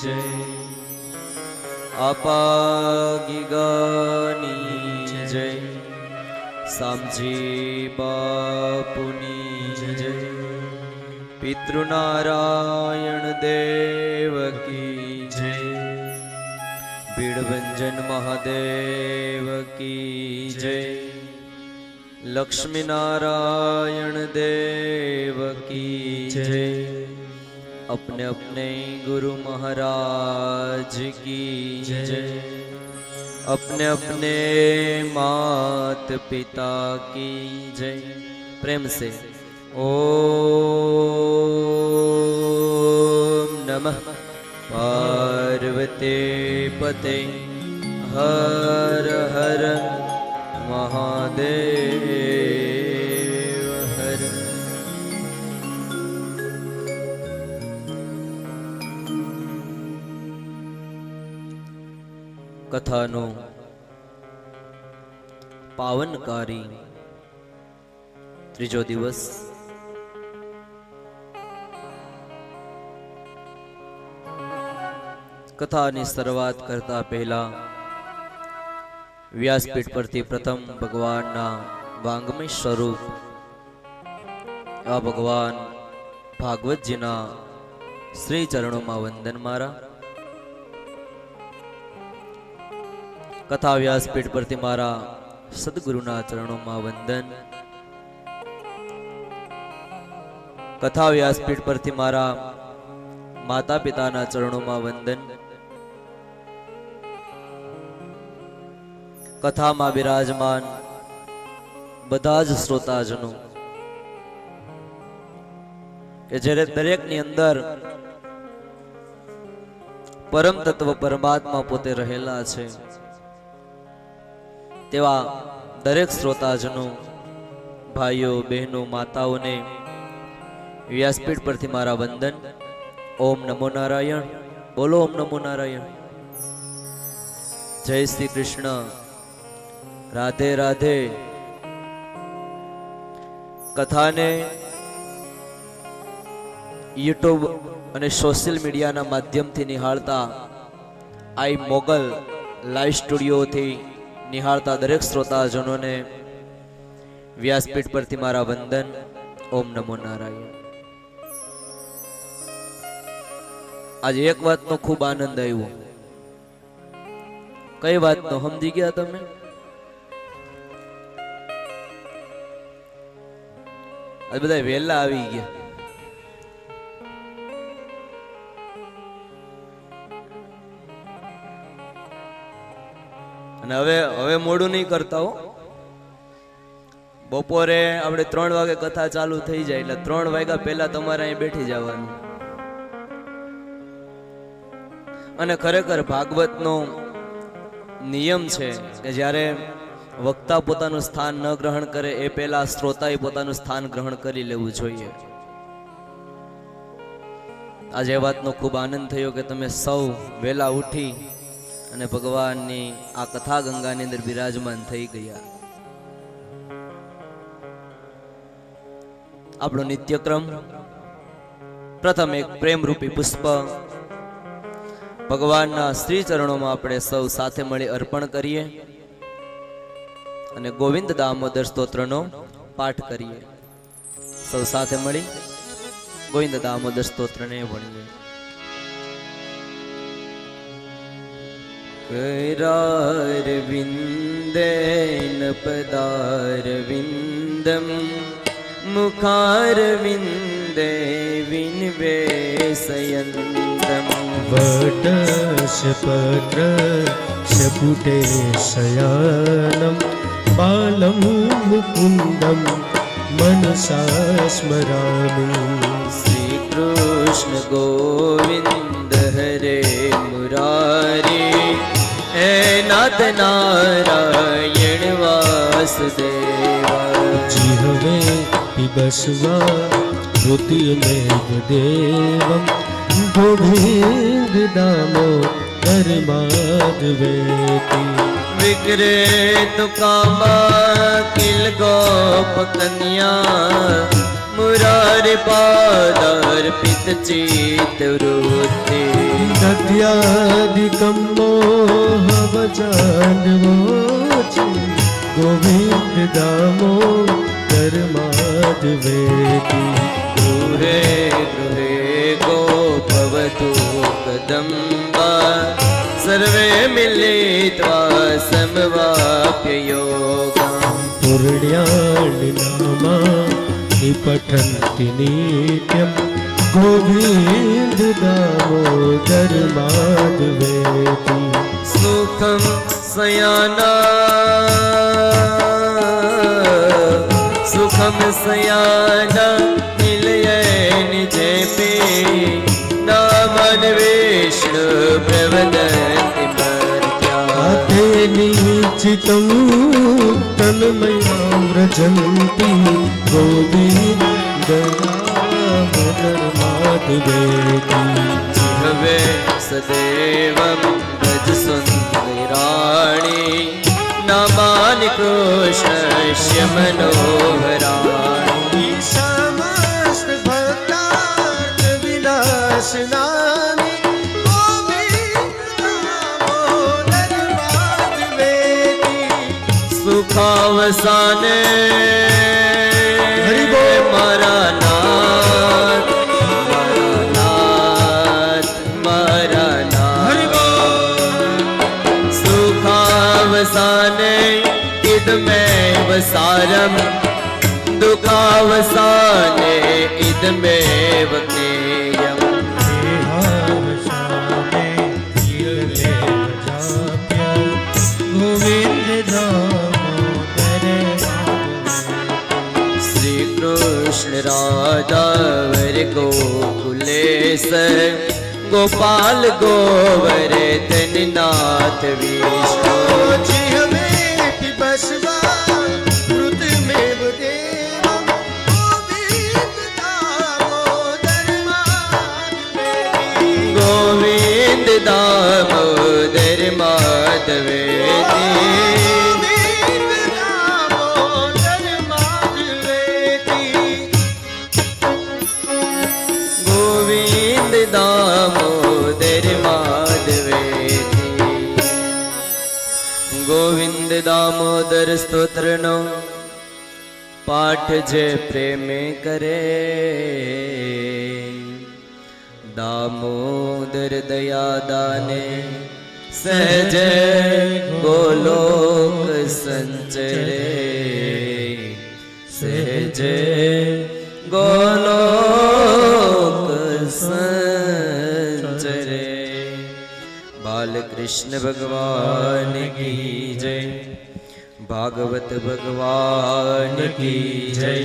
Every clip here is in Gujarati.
જય આપાગીગાની જય સામજી બાપુની જય પિતૃનારાયણ દેવ કી જય ભીડભંજન મહાદેવ કી જય લક્ષ્મી નારાયણ દેવ કી જય अपने अपने गुरु महाराज की जय अपने अपने मात पिता की जय प्रेम से ओम नमः पार्वती पते हर हर महादेव हर। कथानो पावनकारी त्रीजो दिवस कथानी शरूआत करता पहला व्यासपीठ परथी प्रथम भगवानना वांगमय स्वरूप आ भगवान भागवतजीना श्री चरणों वंदन मारा। कथा व्यासपीठ परथी मारा सदगुरुना चरणों में वंदन। कथा व्यासपीठ परथी मारा माता पिताना चरणों में वंदन। कथा में विराजमान बधाज श्रोताजनों के जे दरेकनी अंदर परम तत्व परमात्मा पोते रहेला छे तेवा दरेक श्रोताजनों भाईओ बहनों माताओं ने व्यासपीठ परथी मारा वंदन। ओम नमो नारायण बोलो ओम नमो नारायण। जय श्री कृष्ण राधे राधे। कथा ने यूट्यूब अने सोशल मीडिया ना माध्यम थी निहाळता आई मोगल लाइव स्टूडियो थी निहाळता दरेक श्रोताजनों ने व्यासपीठ परथी मारा वंदन। ओम नमो नारायण। आज एक बात नो खूब आनंद आव्यो। कई बात नो समझी गया तमे? आज बधाय वेला आवी गया। હવે મોડું નહીં કરતા હો। બપોરે આપણે 3 વાગે કથા ચાલુ થઈ જાય એટલે 3 વાગ્યા પહેલા તમારે અહીં બેઠી જવાનું। અને ખરેખર ભાગવતનો નિયમ છે કે જ્યારે વક્તા પોતાનું સ્થાન ન ગ્રહણ કરે એ પહેલા શ્રોતાએ પોતાનું સ્થાન ગ્રહણ કરી લેવું જોઈએ। આજે એ વાતનો ખૂબ આનંદ થયો કે તમે સૌ વહેલા ઉઠી અને ભગવાનની આ કથા ગંગાની અંદર બિરાજમાન થઈ ગયા। આપણો નિત્યક્રમ પ્રથમ એક પ્રેમ રૂપી પુષ્પ ભગવાનના શ્રી ચરણોમાં આપણે સૌ સાથે મળી અર્પણ કરીએ અને ગોવિંદ દામોદર સ્તોત્રનો પાઠ કરીએ। સૌ સાથે મળી ગોવિંદ દામોદર સ્તોત્રને ભણીએ। करारविन्देन पदारविन्दं मुखारविन्दे विनिवेशयन्तम् वटशपत्रशपुटे शयानं बालं मुकुन्दं मनसा स्मरामि। श्रीकृष्ण गोविन्द हरे मुरारी हे नाथ नारायण वासुदेवा। जिह्वे पिबस्वा श्रुतिमेव देवं गोविन्ददामोदर माधवेति। विक्रेतु कामा किल गोप कन्या मुरारे पादार्पित चित वृत्ति दध्यादिकं मोहवजान्वोचि गोविन्द दामोदर माधवेति गृहे गृहे गोपवतु कदम्बा सर्वे मिलित्वा समवाप्य योगम् पुण्यानि नामानि पठन्ति नित्यं गोविन्द दामोदर माधवेति सुखं सयाना निलये निजे पे नामन विष्णु प्रवदन्ति मर्त्या ते निश्चितं तन्मया व्रजन्ति गोविन्द दामोदर माधवेति जिह्वे सदैवं व्रज सुन्दराणि नामानि कृष्णस्य मनोहराणि समस्त भक्तार्थ विनाशनानि गोविन्द दामोदर माधवेति सुखावसाने हरि बोल। मारा नाथ मारा नाथ सुखावसाने इदमेव सारम् दुःखावसाने इदमेव ज्ञेयम् देहावसाने इदमेव जाप्यं गोविन्द दामोदर माधवेति श्री कृष्ण राधावर गोकुलेश गोपाल गोवर्धन नाथ विष्णु जिह्वे पिबस्वा ऋतमेव देवं गोविन्द दामोदर माधवेति गोविंद दामोदर माधवेति गोविन्द दामोदर माधवेति गोविंद दामोदर माधवेति गोविंद दामोदर स्तोत्रनो पाठ जे प्रेमे करे दामोदर दया दाने सहज गोलोक संचरे सहज गोलोक संचरे बाल कृष्ण भगवान की जय भागवत भगवान की जय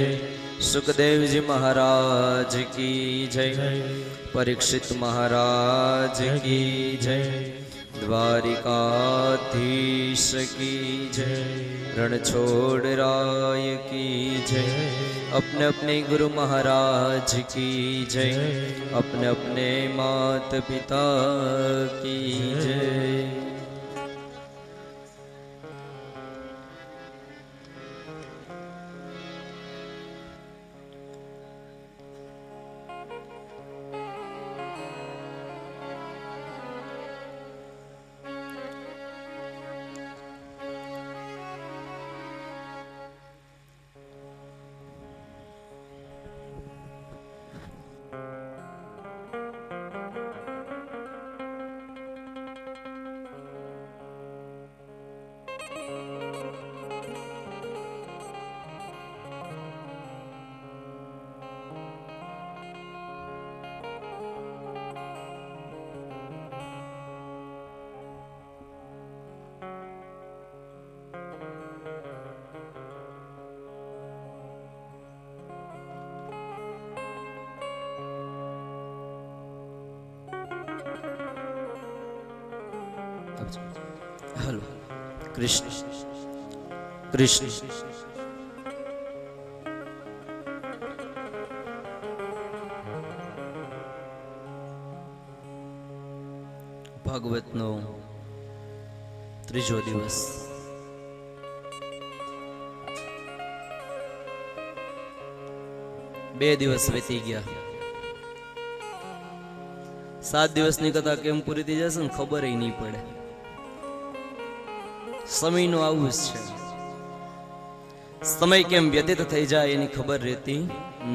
सुखदेव जी महाराज की जय परीक्षित महाराज की जय द्वारिकाधीश की जय रणछोड़ राय की जय अपने अपने गुरु महाराज की जय अपने अपने मात पिता की जय हेलो कृष्ण कृष्ण ભાગવતનો ત્રીજો દિવસ 2 દિવસ વીતી ગયા. 7 દિવસની કથા કેમ પૂરી થઈ જશે ને ખબર નહીં પડે. સમયનું આવું જ છે. સમય કેમ વ્યતીત થઈ જાય એની ખબર રહેતી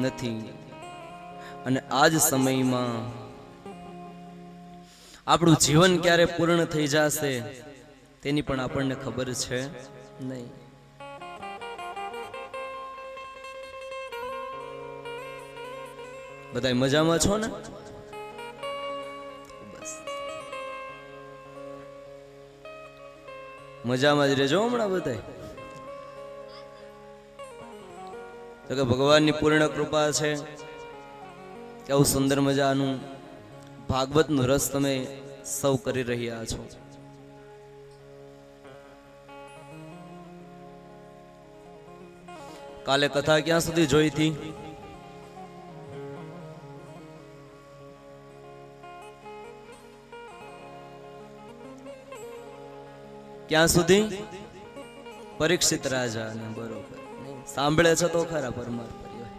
નથી. અને આજ સમયમાં આપણું જીવન ક્યારે પૂર્ણ થઈ જશે તેની પણ આપણને ખબર છે નહીં. બધા મજામાં છો ને? બસ મજામાં જ રહેજો હમણાં બધા. તો કે ભગવાનની પૂર્ણ કૃપા છે કે આવું સુંદર મજાનું ભાગવતનું રસ તમે સૌ કરી રહ્યા છો. કાલે કથા ક્યાં સુધી જોઈ હતી? ક્યાં સુધી? પરીક્ષિત રાજા ને. બરોબર, સાંભળે છે તો ખરા પરમાર પરિવાર.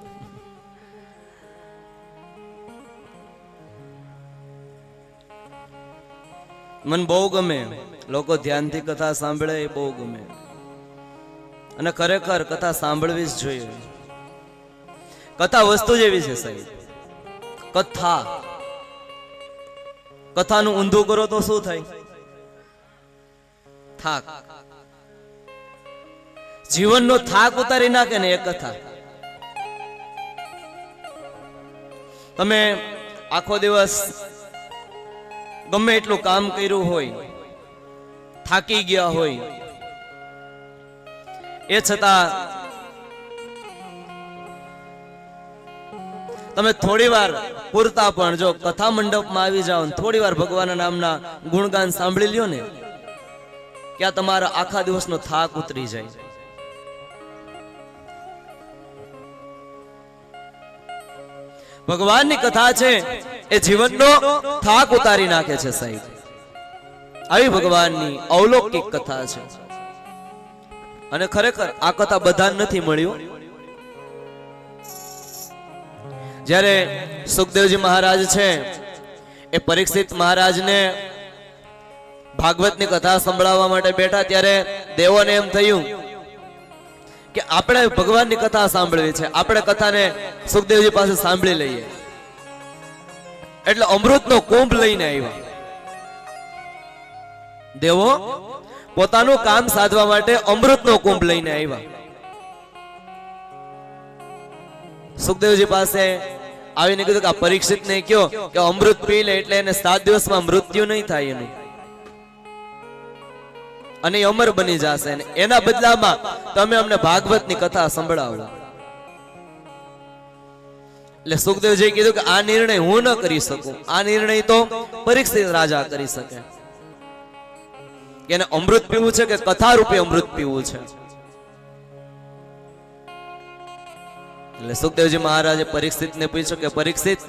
મને બહુ ગમે લોકો ધ્યાનથી કથા સાંભળે, એ બહુ ગમે. અને ખરેખર કથા સાંભળવી જ જોઈએ. કથા વસ્તુ જેવી છે સાહેબ. કથાનું ઊંધું કરો તો શું થાય? થાક. જીવનનો થાક ઉતારી નાખે ને એ કથા. તમે આખો દિવસ ગમે એટલું કામ કર્યું હોય, થાકી ગયા હોય, એ છતાં તમે થોડી વાર પૂરતા પણ જો કથા મંડપમાં આવી જાઓ ને થોડી વાર ભગવાનના નામના ગુણગાન સાંભળી લ્યો ને, ક્યાં તમારા આખા દિવસનો થાક ઉતરી જાય. ભગવાનની કથા છે એ જીવનનો થાક ઉતારી નાખે છે સાહેબ. આવી ભગવાનની અવલૌકિક કથા છે. અને ખરેખર આ કથા બધાને નથી મળ્યું. જ્યારે સુખદેવજી મહારાજ છે એ પરીક્ષિત મહારાજને ભાગવતની કથા સંભળાવવા માટે બેઠા, ત્યારે દેવોને એમ થયું કે આપણે ભગવાનની કથા સાંભળવી છે, આપણે કથાને સુખદેવજી પાસે સાંભળી લઈએ. એટલે અમૃતનો કુંભ લઈને આવ્યા. દેવો પોતાનું કામ સાધવા માટે અમૃતનો કુંભ લઈને આવ્યા. સુખદેવજી પાસે આવીને કીધું કે આ પરીક્ષિતને કહો કે અમૃત પી લે એટલે એને 7 દિવસમાં મૃત્યુ નહીં થાય એનું, અને એ અમર બની જશે. એના બદલામાં તમે અમને ભાગવતની કથા સંભળાવો. એટલે સુખદેવજી કીધું કે આ નિર્ણય હું ન કરી શકું, આ નિર્ણય તો પરીક્ષિત રાજા કરી શકે. એને અમૃત પીવું છે કે કથા રૂપે અમૃત પીવું છે. એટલે સુખદેવજી મહારાજે પરીક્ષિતને પૂછ્યું કે પરીક્ષિત,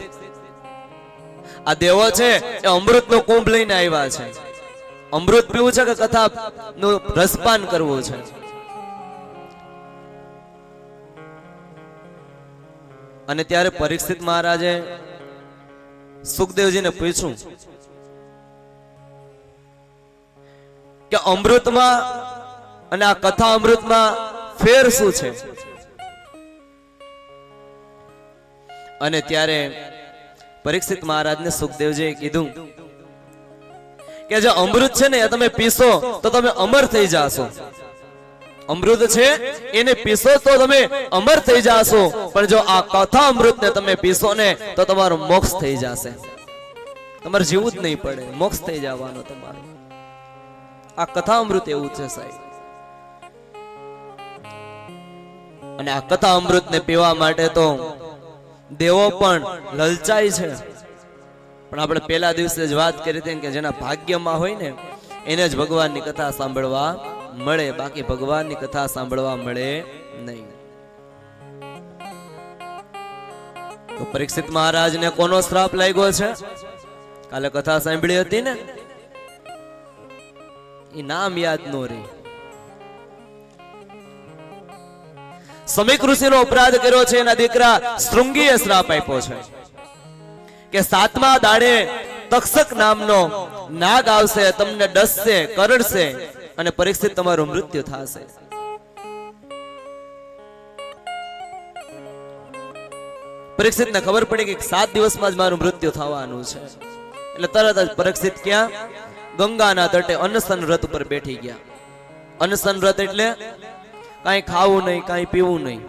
આ દેવો છે એ અમૃતનો કુંભ લઈને આવ્યા છે, અમૃત પીવું છે કે કથા નું રસપાન કરવું છે? અને ત્યારે પરીક્ષિત મહારાજે સુખદેવજીને પૂછ્યું કે અમૃતમાં અને આ કથા અમૃતમાં ફેર શું છે? અને ત્યારે પરીક્ષિત મહારાજને સુખદેવજીએ કીધું કે જે અમૃત છે ને એ તમે પીશો તો તમે અમર થઈ જાશો. અમૃત છે એને પીશો તો તમે અમર થઈ જાશો, પણ જો આ કથા અમૃતને તમે પીશો ને તો તમારો મોક્ષ થઈ જશે. તમારે જીવવું જ નહીં પડે, મોક્ષ થઈ જવાનો તમારો. આ કથા અમૃત એવું છે સાહેબ. અને આ કથા અમૃતને પીવા માટે તો દેવો પણ લલચાય છે. પણ આપણે પહેલા દિવસે જ વાત કરી હતી કે જેના ભાગ્યમાં હોય ને એને જ ભગવાનની કથા સાંભળવા મળે, બાકી ભગવાનની કથા સાંભળવા મળે નહીં. તો પરીક્ષિત મહારાજને કોનો શ્રાપ લાગ્યો છે? કાલે કથા સાંભળી હતી ને, એ નામ યાદ નો રહે. સમીક ઋષિનો અપરાધ કર્યો છે, એના દીકરા શૃંગીએ શ્રાપ આપ્યો છે કે 7મા દાડે તક્ષક નામનો નાગ આવશે, તમને ડસશે, કરડશે અને પરીક્ષિત તમારું મૃત્યુ થશે. પરીક્ષિતને ખબર પડી કે 7 દિવસમાં જ મારું મૃત્યુ થવાનું છે. એટલે તરત જ પરીક્ષિત ક્યાં? ગંગાના તટે અનશન વ્રત ઉપર બેઠી ગયા. અનશન વ્રત એટલે કાંઈ ખાવું નહીં, કાંઈ પીવું નહીં,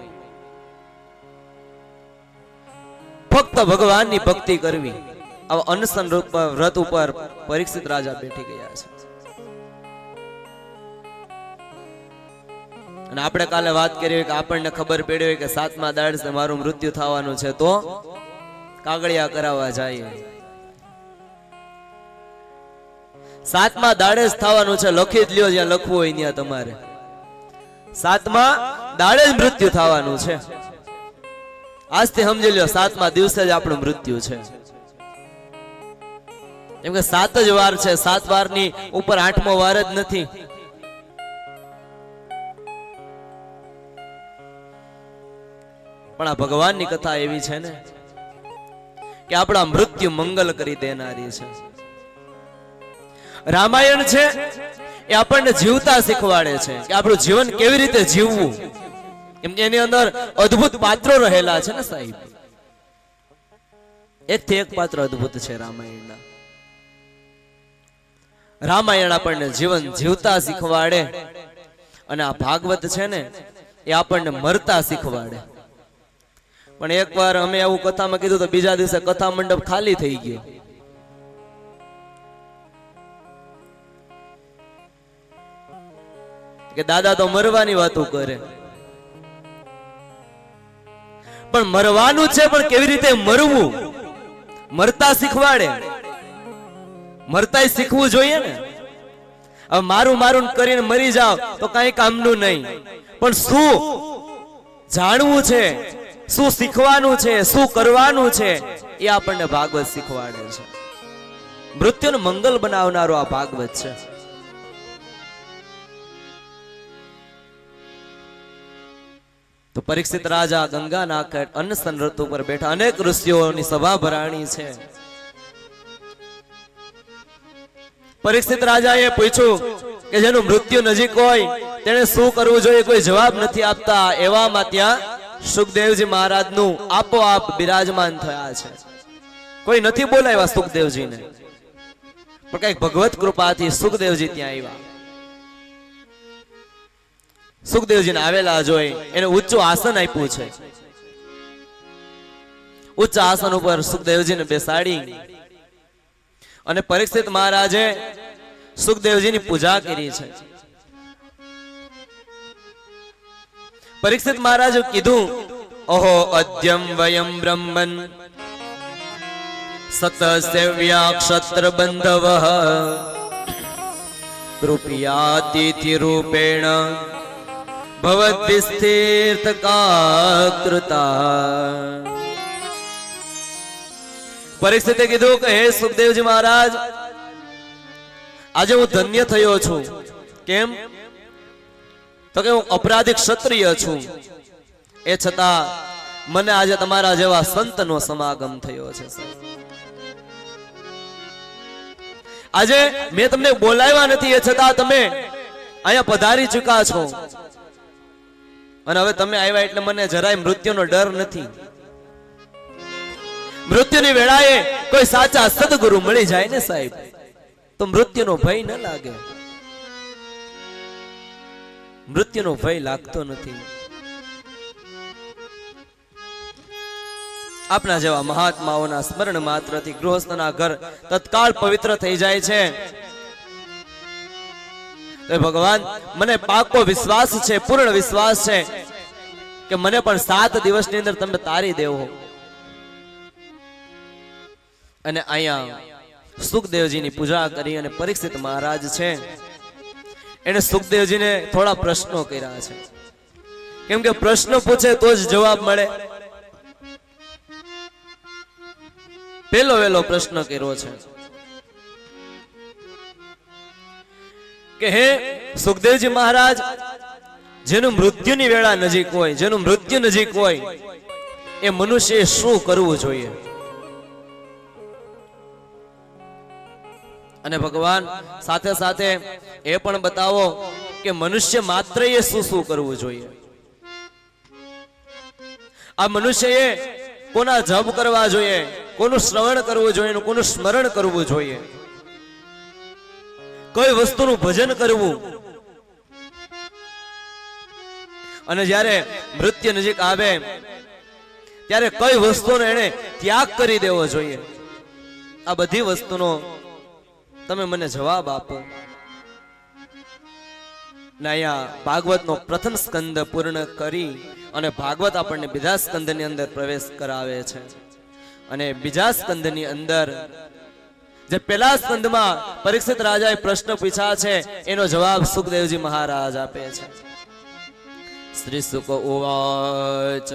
ફક્ત ભગવાનની ભક્તિ કરવી. આવા અનશન વ્રત ઉપર પરીક્ષિત રાજા બેઠી ગયા છે. અને આપણે કાલે વાત કરી કે આપણને ખબર પડી હોય કે 7મા દાડે મારું મૃત્યુ થવાનું છે, તો કાગળિયા કરાવવા જાય. 7મા દાડે જ થવાનું છે, લખી જ લ્યો જ્યાં લખવું હોય ત્યાં તમારે. 7મા દાડે જ મૃત્યુ થવાનું છે. આજથી સમજી લ્યો 7મા દિવસે જ આપણું મૃત્યુ છે. કેમ કે 7 જ વાર છે, 7 વારની ઉપર 8મો વાર જ નથી. પણ આ ભગવાનની કથા એવી છે ને કે આપણા મૃત્યુ મંગલ કરી દેનારી છે. રામાયણ છે એ આપણને જીવતા શીખવાડે છે કે આપણું જીવન કેવી રીતે જીવવું. એમ કે એની અંદર અદ્ભુત પાત્રો રહેલા છે ને સાહેબ. એકથી એક પાત્ર અદ્ભુત છે રામાયણના. રામાયણ આપણને જીવન જીવતા શીખવાડે અને આ ભાગવત છે ને એ આપણને મરતા શીખવાડે. પણ એકવાર અમે એવું કથામાં કીધું તો બીજા દિવસે કથા મંડપ ખાલી થઈ ગયો. કે દાદા તો મરવાની વાતો કરે, પણ મરવાનું છે, પણ કેવી રીતે મરવું મરતા શીખવાડે. મરતા શીખવું જોઈએ ને. હવે મારું મારું કરીને મરી જાવ તો કઈ કામનું નહીં, પણ શું જાણવું છે, શું શીખવાનું છે, શું કરવાનું છે, એ આપણને ભાગવત શીખવાડે છે. મૃત્યુનું મંગલ બનાવનારો આ ભાગવત છે. તો પરીક્ષિત રાજા ગંગાના કાંઠે અનશન વ્રત ઉપર બેઠા. અનેક ઋષિઓની સભા ભરાણી છે. પરીક્ષિત રાજાએ પૂછ્યું કે જેનું મૃત્યુ નજીક હોય તેને શું કરવું જોઈએ. કોઈ જવાબ નથી આપતા. એવામાં ત્યાં સુખદેવજી મહારાજનું આપોઆપ બિરાજમાન થયા છે. કોઈ નથી બોલાવ્યા સુખદેવજીને, પણ કઈક ભગવત કૃપાથી સુખદેવજી ત્યાં આવ્યા. સુખદેવજીને આવેલા જોઈ એને ઊંચું આસન આપ્યું છે. ઉચ્ચ આસન ઉપર સુખદેવજીને બેસાડી અને પરીક્ષિત મહારાજે સુખદેવજીની પૂજા કરી છે. પરીક્ષિત મહારાજે કીધું, ઓહો અદ્યમ વયમ બ્રહ્મન સતસેવ્યા ક્ષત્ર બંધવઃ કૃપયાતિથિ રૂપેણ ભવદ્વિસ્થિર્થકાકૃતા. પરીક્ષિતે કીધું કે હે સુખદેવજી મહારાજ, આજે હું ધન્ય થયો છું. કેમ? તો કે હું અપરાધી ક્ષત્રિય છું, એ છતાં મને આજે તમારા જેવા સંતનો સમાગમ થયો છે. આજે મેં તમને બોલાવ્યા નથી, એ છતાં તમે અહીંયા પધારી ચૂક્યા છો. અને હવે તમે આવ્યા એટલે મને જરાય મૃત્યુનો ડર નથી. મૃત્યુની વેળાએ કોઈ સાચા સદગુરુ મળી જાય ને સાહેબ, તો મૃત્યુનો ભય ન લાગે. મૃત્યુનો ભય લાગતો નથી. આપના જેવા મહાત્માઓના સ્મરણ માત્રથી ગૃહસ્થના ઘર તત્કાળ પવિત્ર થઈ જાય છે. તો ભગવાન, મને પાકો વિશ્વાસ છે, પૂર્ણ વિશ્વાસ છે કે મને પણ 7 દિવસની અંદર તમે તારી દેવો. અને અહીંયા સુખદેવજીની પૂજા કરી અને પરીક્ષિત મહારાજ છે એને સુખદેવજીને થોડા પ્રશ્નો કર્યા છે. કેમ કે પ્રશ્ન પૂછે તો જ જવાબ મળે. પહેલો વહેલો પ્રશ્ન કર્યો છે કે હે સુખદેવજી મહારાજ, જેનું મૃત્યુની વેળા નજીક હોય, જેનું મૃત્યુ નજીક હોય, એ મનુષ્યએ શું કરવું જોઈએ? અને ભગવાન સાથે સાથે એ પણ બતાવો કે મનુષ્ય માત્ર એ શું કરવું જોઈએ. આ મનુષ્યએ કોના જપ કરવા જોઈએ, કોનું શ્રવણ કરવું જોઈએ, કોનું સ્મરણ કરવું જોઈએ, કઈ વસ્તુનું ભજન કરવું. અને જ્યારે મૃત્યુ નજીક આવે ત્યારે કઈ વસ્તુનો એને ત્યાગ કરી દેવો જોઈએ. આ બધી વસ્તુનો તમે મને જવાબ આપો. અહીંયા ભાગવતનો પ્રથમ સ્કંદ પૂર્ણ કરી અને ભાગવત આપણને બીજા સ્કંદની અંદર પ્રવેશ કરાવે છે. અને બીજા સ્કંદની અંદર જે પહેલા સ્કંદમાં પરીક્ષિત રાજાએ પ્રશ્ન પૂછ્યા છે એનો જવાબ સુખદેવજી મહારાજ આપે છે. શ્રી સુક ઉવાચ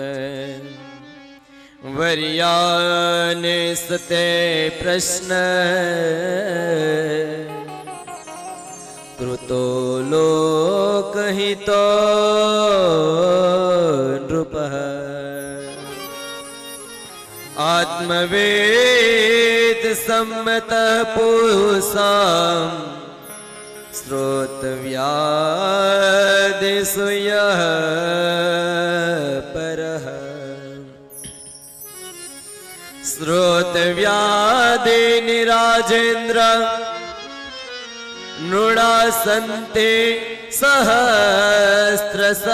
વર્યાને સતે પ્રશ્ન કૃતો લોકહિતો નૃપઃ આત્મવેદ સમ્મત પુરુષામ શ્રોતવ્યાદેશુય પરઃ શ્રોતવ્યાદિની રાજેન્દ્ર નૃણાસન્તે સહસ્રશ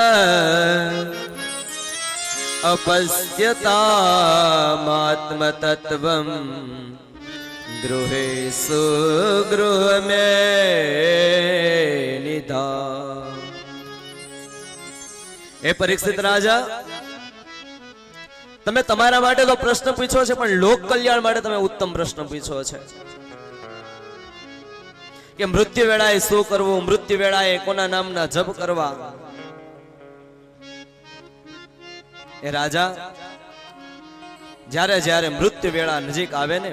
અપશ્યતામાત્મતત્વં ગૃહેષુ ગૃહમે નિધા. એ પરીક્ષિત રાજા, તમે તમારા માટે તો પ્રશ્ન પૂછ્યો છે, પણ લોક કલ્યાણ માટે તમે ઉત્તમ પ્રશ્ન પૂછ્યો છે કે મૃત્યુ વેળાએ શું કરવું, મૃત્યુ વેળાએ કોના નામના જપ કરવા. એ રાજા, જ્યારે જ્યારે મૃત્યુ વેળા નજીક આવે ને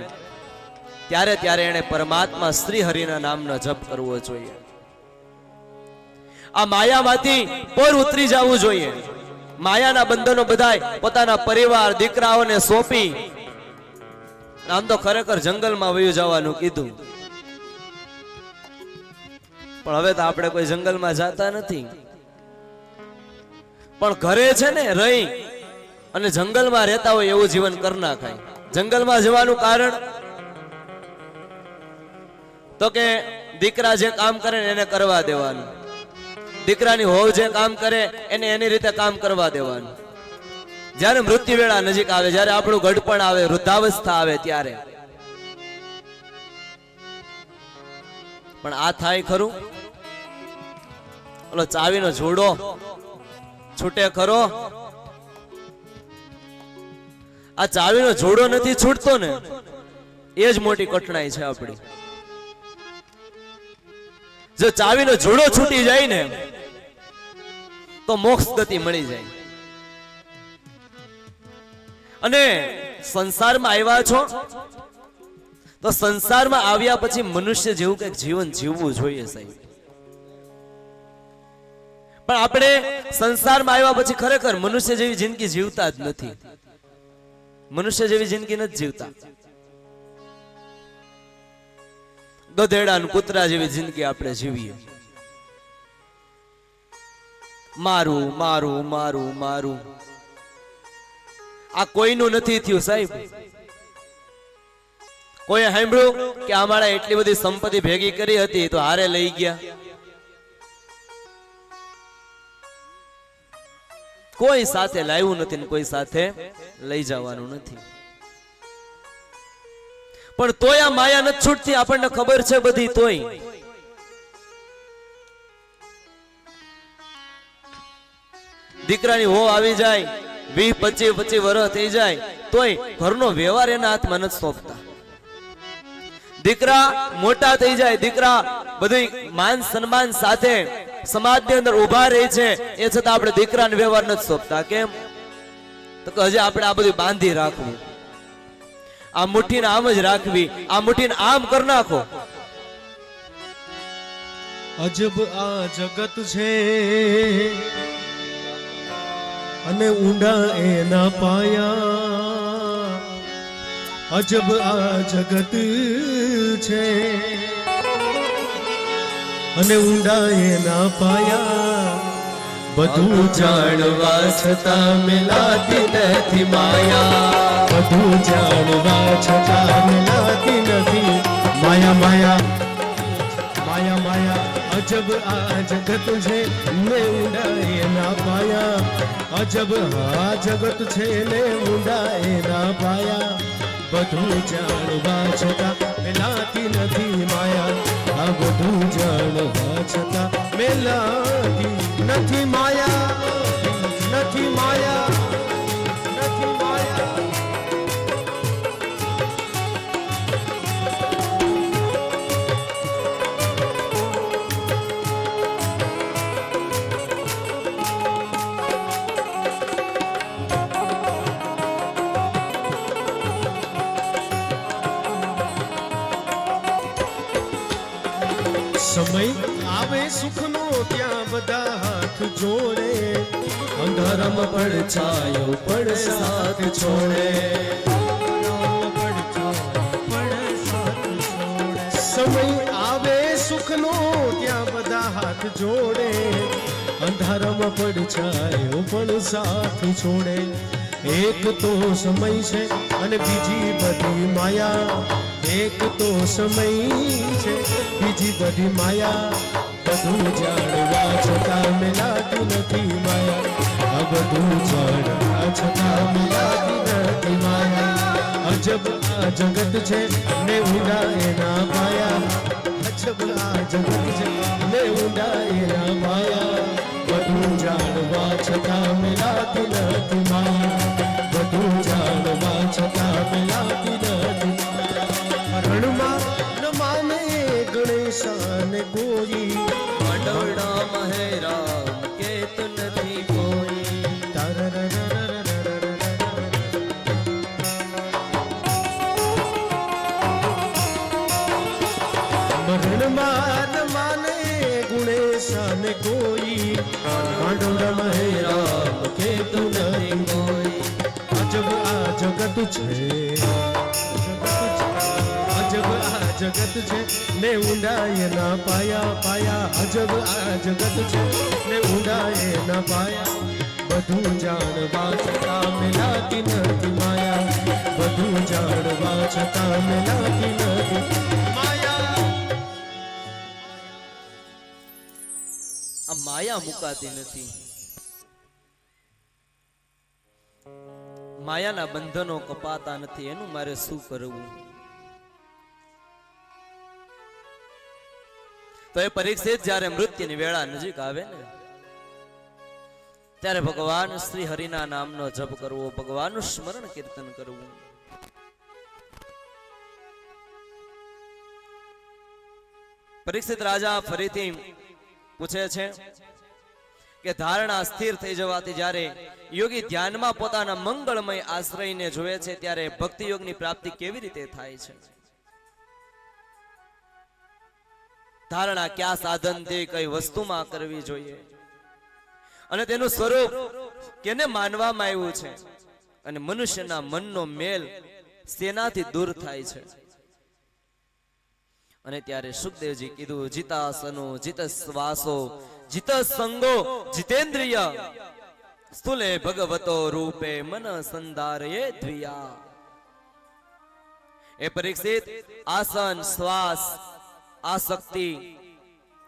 ત્યારે ત્યારે એને પરમાત્મા શ્રી હરિના નામનો જપ કરવો જોઈએ. આ માયામાંથી પર ઉતરી જવું જોઈએ. માયાના બંધનો બધાય પોતાના પરિવાર દીકરાઓને સોંપી આમ તો ખરેખર જંગલમાં વયું જવાનું કીધું, પણ હવે તો આપણે કોઈ જંગલમાં જાતા નથી. પણ ઘરે છે ને રહી અને જંગલમાં રહેતા હોય એવું જીવન કરી નાખાય. જંગલમાં જવાનું કારણ તો કે દીકરા જે કામ કરે એને કરવા દેવાનું, દીકરાની હોવ જે કામ કરે એને એની રીતે કામ કરવા દેવાનું. જ્યારે મૃત્યુ વેળા નજીક આવે, જ્યારે આપણું ગઢપણ આવે, વૃદ્ધાવસ્થા આવે ત્યારે પણ આ થાય ખરું? ઓલો ચાવીનો જોડો છૂટે ખરો? આ ચાવીનો જોડો નથી છૂટતો ને, એ જ મોટી કઠણાઈ છે આપણી. જો ચાવીનો જોડો છૂટી જાય ને તો મોક્ષ ગતિ મળી જાય. અને સંસારમાં આવ્યા છો તો સંસારમાં આવ્યા પછી મનુષ્ય જેવું કંઈક જીવન જીવવું જોઈએ સાહેબ. પણ આપણે સંસારમાં આવ્યા પછી ખરેખર મનુષ્ય જેવી જિંદગી જીવતા જ નથી. મનુષ્ય જેવી જિંદગી નથી જીવતા. ગધેડા અને કૂતરા જેવી જિંદગી આપણે જીવીએ. મારું મારું મારું મારું. આ કોઈનું નથી થયું સાહેબ. કોઈ સાંભળ્યું કે અમારા એટલી બધી સંપત્તિ ભેગી કરી હતી તો હારે લઈ ગયા? કોઈ સાથે લાવ્યું નથી ને કોઈ સાથે લઈ જવાનું નથી. પણ તોય આ માયા નથી છૂટતી. આપણને ખબર છે બધી, તોય દીકરાની હો આવી જાય, 20-25 વર્ષ થઈ જાય તોય ઘરનો વ્યવહાર એના હાથમાં નથી સોંપતા. દીકરા મોટા થઈ જાય, દીકરા બધું માન સન્માન સાથે સમાજની અંદર ઉભા રહે છે, એ છતાં આપણે દીકરાને વ્યવહાર નથી સોંપતા. કેમ? તો હજી આપણે આ બધું બાંધી રાખવું, આ મુઠ્ઠીને આમ જ રાખવી, આ મુઠ્ઠીને આમ કરી નાખો. અજબ આ જગત છે અને ઊંડા એના પાયા અજબ આ જગત છે અને ઊંડા એના પાયા બધું જાણવા છતાં મિલાતી નથી માયા બધું જાણવા છતાં મિલાતી નથી માયા માયા માયા માયા અજબ આ જગત છે ને ઊંડા એના પાયા અજબ આ જગત છે ને ઊંડા એના પાયા બધું જાણવા છતાં મિલાતી નથી માયા આ બધું જાણવા છતાં મિલાતી નથી માયા નથી માયા નથી માયા સમય આવે સુખનો ત્યાં બધા હાથ જોડે અંધારામાં પડછાયો પણ સાથ છોડે સમય આવે સુખનો ત્યાં બધા હાથ જોડે અંધારામાં પડછાયો પણ સાથ છોડે એક તો સમય છે અને બીજી બધી માયા એક તો સમય છે બીજી બધી માયા બધું જાણવા છતાં મિલાતી નથી માયા આ બધું જાણવા છતાં મિલાતી નથી માયા અજબ આ જગત છે ને ઊંડા એના પાયા અજબ આ જગત છે ને ઊંડા એના પાયા બધું જાણવા છતાં મિલાતી નથી માયા બધું જાણવા છતાં મિલાતી નથી રણમાં ન માને ગણેશાને કોઈ મંડળામાં હે રામ કેત નથી કોઈ રણમાં ન માને ગુણેશાને કોઈ મંડળામાં હે રામ કેત નથી કોઈ અજબ આ જગત છે અજબ આ જગત છે ને ઊંડા એના પાયા પાયા અજબ આ જગત છે ને ઊંડા એના પાયા બધું જાણવા છતાં મિલાતી નથી માયા બધું જાણવા છતાં મિલાતી નથી માયા આ માયા મુકાતી નથી માયાના બંધનો કપાતા નથી એનું મારે શું કરવું તો એ પરીક્ષિત જ્યારે મૃત્યુની વેળા નજીક આવે ને ત્યારે ભગવાન શ્રી હરિના નામનો જપ કરવો ભગવાનનું સ્મરણ કીર્તન કરવું પરીક્ષિત રાજા ફરીથી પૂછે છે કે ધારણા સ્થિર થઈ જવાથી જ્યારે યોગી ધ્યાનમાં પોતાના મંગળમય આશ્રયને જોવે છે ત્યારે ભક્તિ યોગની પ્રાપ્તિ કેવી રીતે થાય છે ધારણા કયા સાધનથી કઈ વસ્તુમાં કરવી જોઈએ અને તેનું સ્વરૂપ કેને માનવામાં આવ્યું છે અને મનુષ્યના મનનો મેલ સેનાથી દૂર થાય છે અને ત્યારે સુખદેવજી કીધું જીતાસનો જીત શ્વાસો જીત સંગો જીતેન્દ્રિય સ્થુલે ભગવતો રૂપે મન સંધારયે દ્વિયા એ પરીક્ષિત આસન શ્વાસ આસક્તિ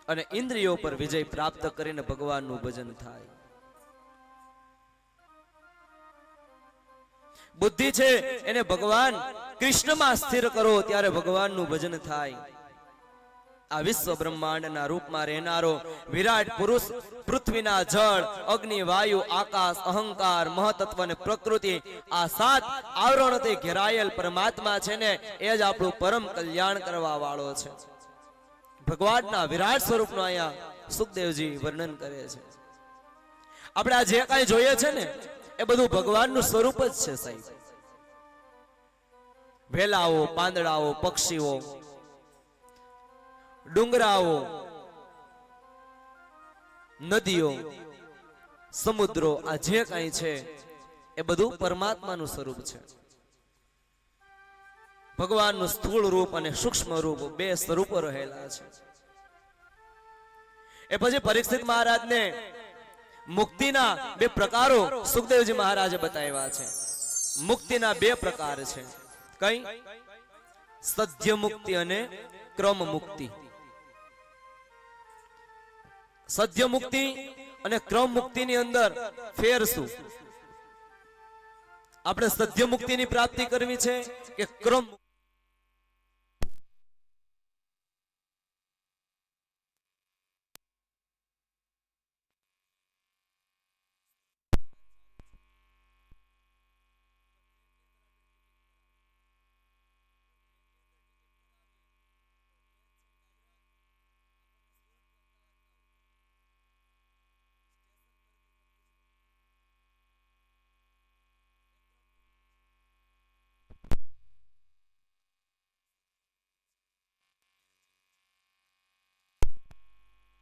અને ઇન્દ્રિયો પર વિજય પ્રાપ્ત કરીને ભગવાનનું ભજન થાય બુદ્ધિ છે એને ભગવાન કૃષ્ણમાં સ્થિર કરો ત્યારે ભગવાનનું ભજન થાય આ વિશ્વ બ્રહ્માંડના રૂપમાં રહેનારો વિરાટ પુરુષ પૃથ્વીના જળ અગ્નિ વાયુ આકાશ અહંકાર મહતત્વ અને પ્રકૃતિ આ સાત આવરણોથી ઘેરાયેલ પરમાત્મા છે ને એ જ આપણું પરમ કલ્યાણ કરવા વાળો છે ભગવાનના વિરાટ સ્વરૂપનું અહીંયા સુખદેવજી વર્ણન કરે છે આપણે આ જે કાંઈ જોઈએ છે ને એ બધું ભગવાનનું સ્વરૂપ જ છે સાહેબ વેલાઓ પાંદડાઓ પક્ષીઓ ડુંગરાઓ નદીઓ સમુદ્રો, આ જે કાંઈ છે એ બધું પરમાત્માનું સ્વરૂપ છે. ભગવાનનું સ્થૂળ રૂપ અને સૂક્ષ્મ રૂપ બે સ્વરૂપો રહેલા છે. એ પછી પરીક્ષિત મહારાજને મુક્તિના બે પ્રકારો સુખદેવજી મહારાજે બતાવ્યા છે. મુક્તિના બે પ્રકાર છે. કઈ? સદ્ય મુક્તિ અને ક્રમ મુક્તિ. સદ્ય મુક્તિ અને ક્રમ મુક્તિની અંદર ફેર શું? આપણે સદ્ય મુક્તિની પ્રાપ્તિ કરવી છે કે ક્રમ?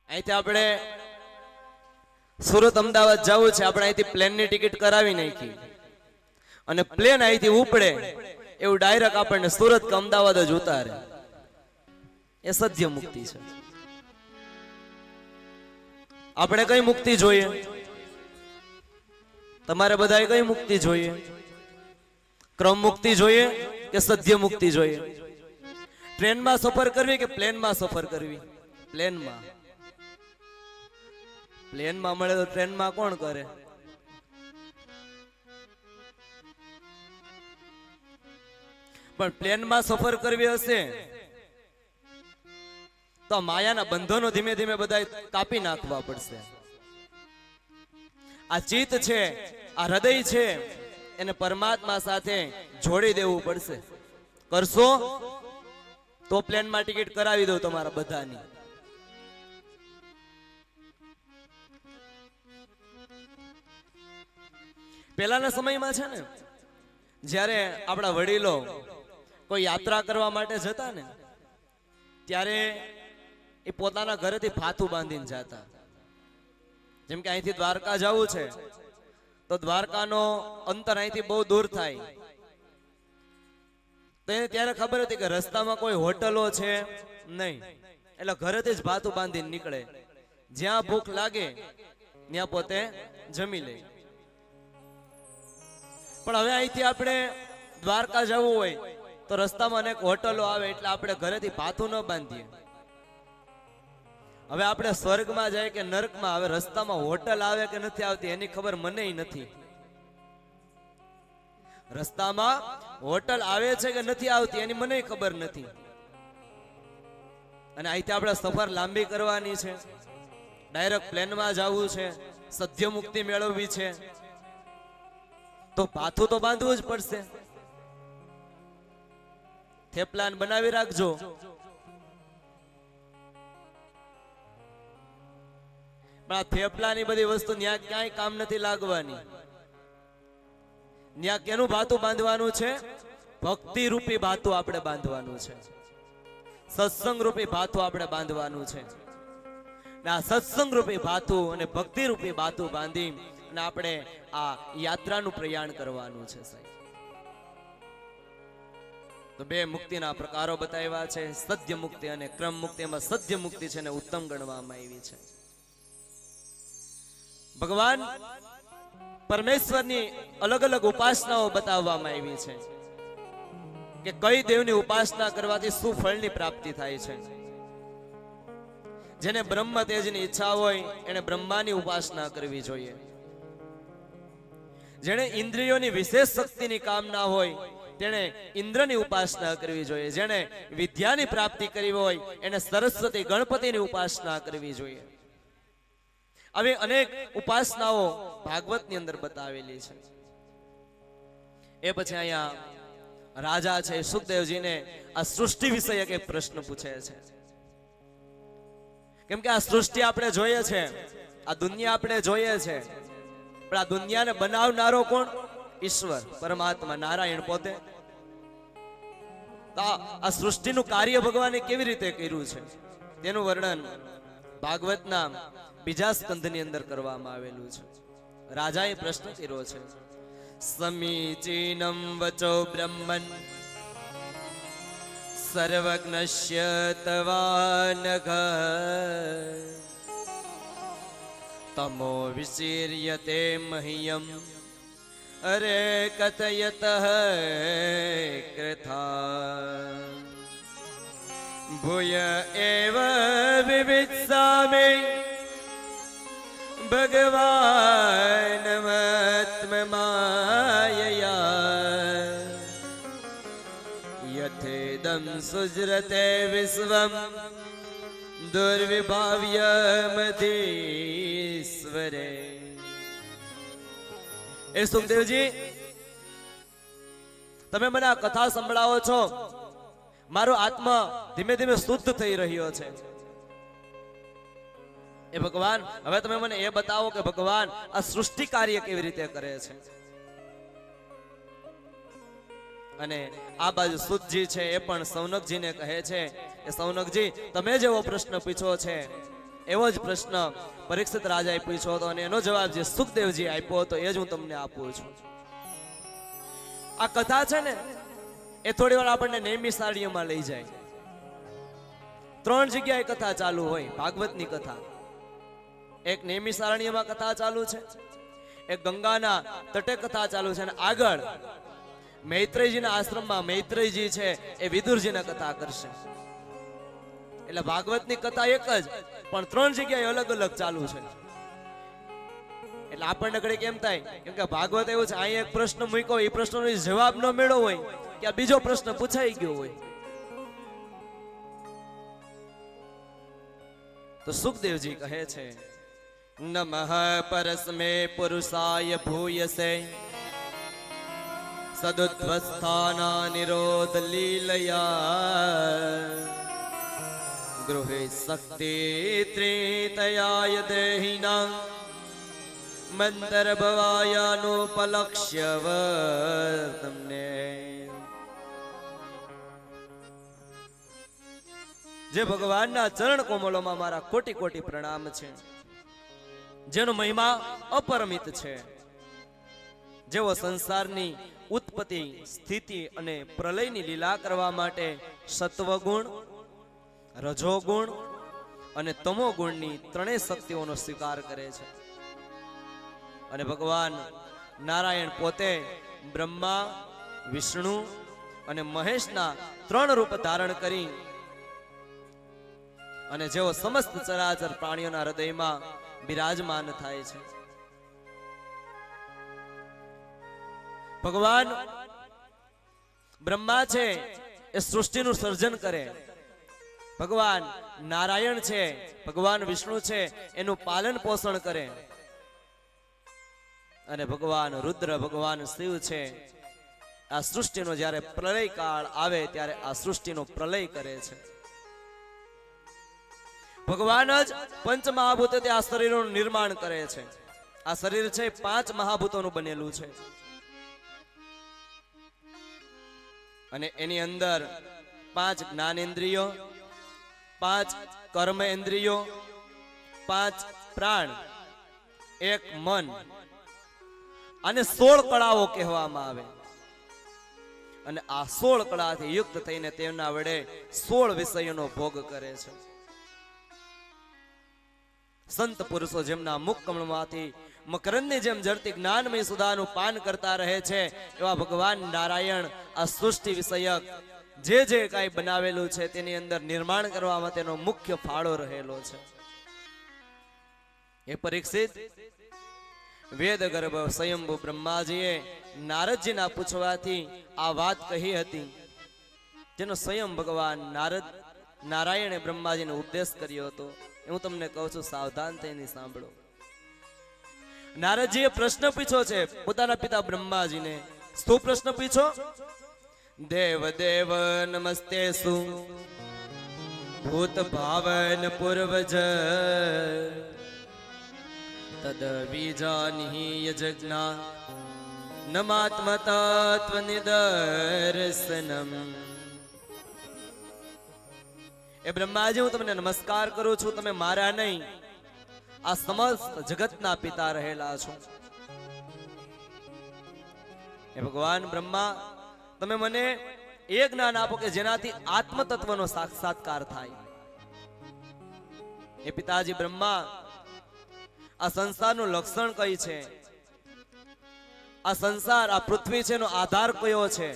અહીંથી આપણે સુરત અમદાવાદ જવું છે, આપણે અહીંથી પ્લેનની ટિકિટ કરાવી નાખી અને પ્લેન અહીંથી ઉપડે એવું ડાયરેક્ટ આપણને સુરત કે અમદાવાદ જ ઉતારે. એ સદ્ય મુક્તિ છે. આપણે કઈ મુક્તિ જોઈએ? તમારે બધાએ કઈ મુક્તિ જોઈએ? ક્રમ મુક્તિ જોઈએ કે સદ્ય મુક્તિ જોઈએ? ટ્રેનમાં સફર કરવી કે પ્લેનમાં સફર કરવી? પ્લેનમાં. પ્લેનમાં મળે તો ટ્રેનમાં કોણ કરે? પણ પ્લેનમાં સફર કરવી હશે તો માયાના બંધનો ધીમે ધીમે બધા કાપી નાખવા પડશે. આ ચિત્ત છે, આ હૃદય છે, એને પરમાત્મા સાથે જોડી દેવું પડશે. કરશો તો પ્લેનમાં ટિકિટ કરાવી દઉં તમારા બધાની. પહેલાના સમયમાં છે ને, જ્યારે આપણા વડીલો કોઈ યાત્રા કરવા માટે જતા ને, ત્યારે એ પોતાના ઘરેથી ફાથું બાંધીને જતા. જેમ કે અહીંથી દ્વારકા જવું છે તો દ્વારકાનો અંતર અહીંથી બહુ દૂર થાય, તો એને ત્યારે ખબર હતી કે રસ્તામાં કોઈ હોટલો છે નહીં, એટલે ઘરેથી જ ફાથું બાંધીને નીકળે. જ્યાં ભૂખ લાગે ત્યાં પોતે જમી લે. પણ હવે અહીંથી આપણે દ્વારકા જવું હોય તો રસ્તામાં અનેક હોટલો આવે, એટલે આપણે ઘરેથી ફાથું ન બાંધીએ. હવે આપણે સ્વર્ગમાં જાય કે નરકમાં, હવે રસ્તામાં હોટલ આવે કે નથી આવતી એની ખબર મને નથી. રસ્તામાં હોટલ આવે છે કે નથી આવતી એની મને ખબર નથી. અને અહીંથી આપણે સફર લાંબી કરવાની છે, ડાયરેક્ટ પ્લેનમાં જવું છે, સદ્ય મુક્તિ મેળવવી છે, તો પાથું તો બાંધવું જ પડશે. થેપલાન બનાવી રાખજો. પણ આ થેપલાની બધી વસ્તુ ન્યા ક્યાંય કામ નથી લાગવાની. ન્યા કેનું ભાતું બાંધવાનું છે? ભક્તિ રૂપી ભાતું આપણે બાંધવાનું છે, સત્સંગ રૂપી ભાતું આપણે બાંધવાનું છે. આ સત્સંગ રૂપી ભાતું અને ભક્તિ રૂપી ભાતું બાંધી અને આપણે આ યાત્રાનું પ્રયાણ કરવાનું છે સાહેબ. તો બે મુક્તિના પ્રકારો બતાવ્યા છે, સદ્ય મુક્તિ અને ક્રમ મુક્તિ. એમાં સદ્ય મુક્તિ છે ને ઉત્તમ ગણવામાં આવી છે. ભગવાન પરમેશ્વરની અલગ અલગ ઉપાસનાઓ બતાવવામાં આવી છે કે કઈ દેવની ઉપાસના કરવાથી શું ફળની પ્રાપ્તિ થાય છે. જેને બ્રહ્મ તેજની ઈચ્છા હોય એને બ્રહ્માની ઉપાસના કરવી જોઈએ. જેને ઇન્દ્રિયોની વિશેષ શક્તિની કામના હોય તેને ઇન્દ્રની ઉપાસના કરવી જોઈએ. જેને વિદ્યાની પ્રાપ્તિ કરવી હોય એને સરસ્વતી ગણપતિની ઉપાસના કરવી જોઈએ. આવી અનેક ઉપાસનાઓ ભાગવતની અંદર બતાવેલી છે. એ પછી અહીંયા રાજા છે સુખદેવજીને આ સૃષ્ટિ વિષયક એક પ્રશ્ન પૂછે છે. કેમ કે આ સૃષ્ટિ આપણે જોઈએ છે, આ દુનિયા આપણે જોઈએ છે, પણ આ દુનિયાને બનાવનારો કોણ? ઈશ્વર, પરમાત્મા, નારાયણ પોતે. તો આ સૃષ્ટિનું કાર્ય ભગવાને કેવી રીતે કર્યું છે તેનું વર્ણન ભાગવતના બીજા સ્કંધની અંદર કરવામાં આવેલું છે. રાજાએ પ્રશ્ન કર્યો છે, સમીચીનમ વચો બ્રહ્મન સર્વજ્ઞસ્ય તવાનઘ તમો વિશીર્યતે મહ્યમ અરે કથયત કૃથા ભૂય એવ વિવિત્સામે ભગવાન માયયા યથેદમ સુજ્રતે વિશ્વમ દુર્વિભાવ્ય મધીશ્વરે. એ સુખદેવજી, તમે મને આ કથા સંભળાવો છો, મારો આત્મા ધીમે ધીમે શુદ્ધ થઈ રહ્યો છે. એ ભગવાન, હવે તમે મને એ બતાવો કે ભગવાન આ સૃષ્ટિ કાર્ય કેવી રીતે કરે છે. અને આ બાજુ સુતજી છે એ પણ સૌનકજીને કહે છે કે સૌનકજી, તમે જેવો પ્રશ્ન પૂછ્યો છે એવો જ પ્રશ્ન પરીક્ષિત રાજાએ પૂછ્યો હતો અને એનો જવાબ જે સુખદેવજી આપ્યો હતો એ જ હું તમને આપું છું. આ કથા છે ને એ થોડી વાર આપણને નૈમિષારણ્યમાં લઈ જાય. 3 જગ્યાએ કથા ચાલુ હોય ભાગવતની કથા. એક નૈમિષારણ્યમાં કથા ચાલુ છે, એક ગંગાના તટે કથા ચાલુ છે, અને આગળ મૈત્રેયજીના આશ્રમમાં મૈત્રેયજી છે એ વિદુરજીને કથા કરશે. એટલે ભાગવતની કથા એક જ, પણ 3 જગ્યાએ અલગ અલગ ચાલુ છે. એટલે આપણને ઘડીક એમ થાય કેમ કે ભાગવત એવું છે, અહીં એક પ્રશ્ન મૂક્યો, એ પ્રશ્નનો જવાબ ન મેળવ્યો હોય કે આ બીજો પ્રશ્ન પૂછાઈ ગયો હોય. તો સુખદેવજી કહે છે, નમઃ પરસ્મે પુરુષાય ભૂયસે સદુદ્ધસ્થાના નિરોધ લીલયા ગૃહે શક્તિ ત્રેતયાય દેહિના મંતર ભવાયાનુપલક્ષ્ય વર્તમને. જે ભગવાનના ચરણ કોમળોમાં મારા કોટી કોટી પ્રણામ છે, જેનો મહિમા અપરમિત છે, જેઓ સંસારની ઉત્પત્તિ, સ્થિતિ અને પ્રલયની લીલા કરવા માટે સત્વગુણ, રજોગુણ અને તમોગુણની 3 શક્તિઓનો સ્વીકાર કરે છે. અને ભગવાન નારાયણ પોતે બ્રહ્મા, વિષ્ણુ અને મહેશના 3 રૂપ ધારણ કરી અને જેઓ સમસ્ત ચરાચર પ્રાણીઓના હૃદયમાં બિરાજમાન થાય છે. ભગવાન બ્રહ્મા છે એ સૃષ્ટિનું સર્જન કરે, ભગવાન નારાયણ છે, ભગવાન વિષ્ણુ છે એનું પાલન પોષણ કરે, અને ભગવાન રુદ્ર, ભગવાન શિવ છે આ સૃષ્ટિનો જ્યારે પ્રલય કાળ આવે ત્યારે આ સૃષ્ટિનો પ્રલય કરે છે. ભગવાન જ પંચમહાભૂતોથી આ શરીરનું નિર્માણ કરે છે. આ શરીર છે 5 મહાભૂતોનું બનેલું છે, અને એની અંદર 5 જ્ઞાનેન્દ્રિયો, 5 કર્મેન્દ્રિયો, 5 પ્રાણ, 1 મન અને 16 કળાઓ કહેવામાં આવે. અને આ 16 કળાથી યુક્ત થઈને તેમના વડે 16 વિષયોનો ભોગ કરે છે. સંત પુરુષો જેમના મુખ કમળમાંથી મકરંદની જેમ જળતી જ્ઞાનમય સુધાનું પાન કરતા રહે છે, એવા ભગવાન નારાયણ આ સૃષ્ટિ વિષયક જે જે કાંઈ બનાવેલું છે તેની અંદર નિર્માણ કરવા માટેનો મુખ્ય ફાળો રહેલો છે. એ પરીક્ષિત, વેદ ગર્ભ સ્વયંભૂ બ્રહ્માજીએ નારદજીના પૂછવાથી આ વાત કહી હતી, જેનો સ્વયં ભગવાન નારાયણે બ્રહ્માજીને ઉપદેશ કર્યો હતો. હું તમને કહું છું, સાવધાન થઈને સાંભળો. નારદજીએ પ્રશ્ન પૂછ્યો છે પોતાના પિતા બ્રહ્માજીને. શું પ્રશ્ન પૂછ્યો? દેવ દેવ નમસ્તેસુ ભૂત ભાવન પૂર્વજ તદ વિજાનિહિ યજ્ઞા નમાત્મતત્વ નિદર્શનમ. એ બ્રહ્માજી, હું તમને નમસ્કાર કરું છું. તમે મારા નહીં, આ સમસ્ત જગતના પિતા રહેલા છો. એ ભગવાન બ્રહ્મા, તમે મને એ જ્ઞાન આપો કે જેનાથી આત્મ તત્વનો સાક્ષાત્કાર થાય. એ પિતાજી બ્રહ્મા, આ સંસારનું લક્ષણ કઈ છે? આ સંસાર, આ પૃથ્વી છે, એનો આધાર કયો છે?